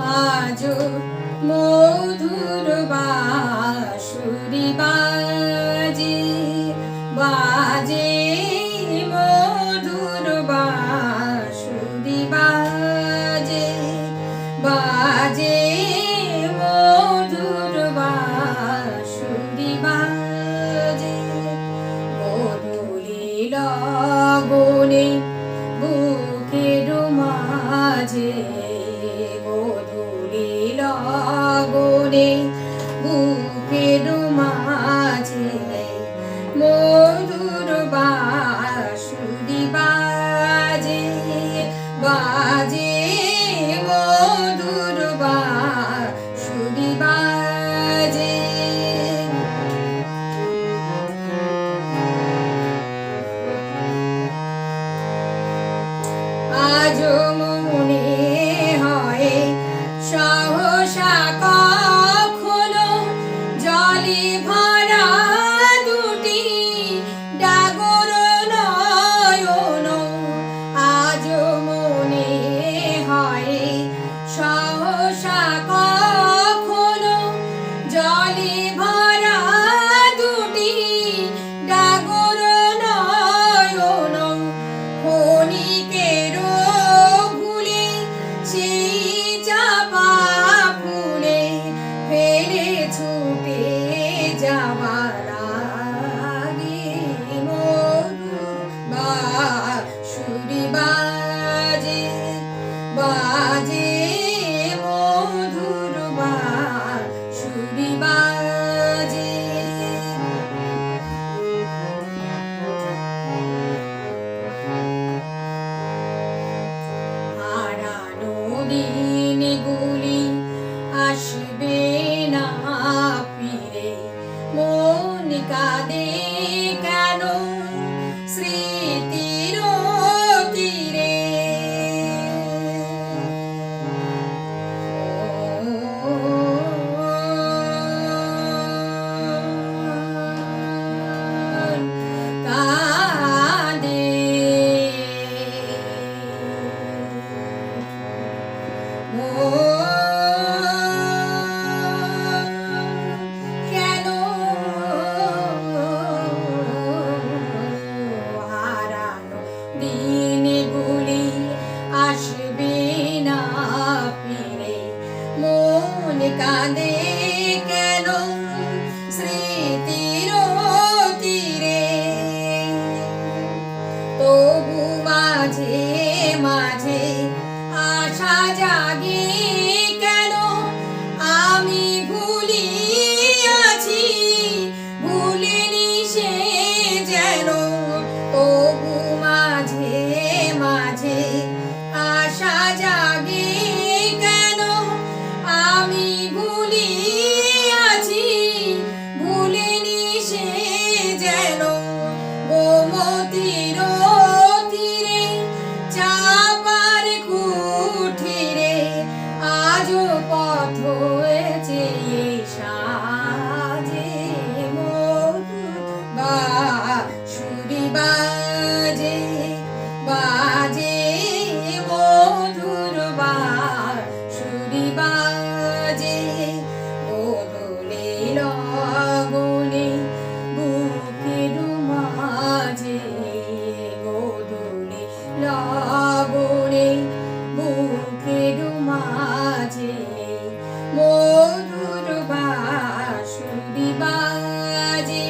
আজো মধুর বাঁশুরি বাজে বাজে মধুর বাঁশুরি বাজে বাজে মধুর বাঁশুরি বাজে গোধূলি লগনে বুকের মাঝে গোধূলি লগনে বুকের মাঝে মধুর বাঁশুরি বাজে বাজে মধুর বাঁশুরি বাজে আজও মনে হয় সহসা কখনো জলে ভরা দুটি ডাগর নয়ন আজও মনে হয় সহসা কখনো জলে ভরা দুটি ডাগর নয়ন ক্ষণিকের ভুলে সেই চাপা ফুলে ফেলে ছুটে যাবার আগে মধুর বাঁশুরি বাজে বাজে মধুর বাঁশুরি বাজে হারানো দিনগুলি আসবে না ফিরে মন কাঁদে কেন স্মৃতির তীরে কাঁদে কেন হারানো দিনগুলি আসবে না ফিরে মন কাঁদে কেন স্মৃতির তীরে তবু মাঝে মাঝে আশা জাগে কেন আমি ভুলিয়াছি ভুলিনি সে যেন তবু মাঝে মাঝে আশা জাগে কেন আমি ভুলিয়াছি ভুলিনি সে যেন গোমতীর তীরে চাপার কুঠিরে আজও পথ হয়েছে সাজে মধুর বাঁশুরি বাজে বাজে মধুর বাঁশুরি বাজে গোধূলি লগনে বুকের মাঝে গোধূলি লগনে বুকের মাঝে মধুর বাঁশুরি বাজে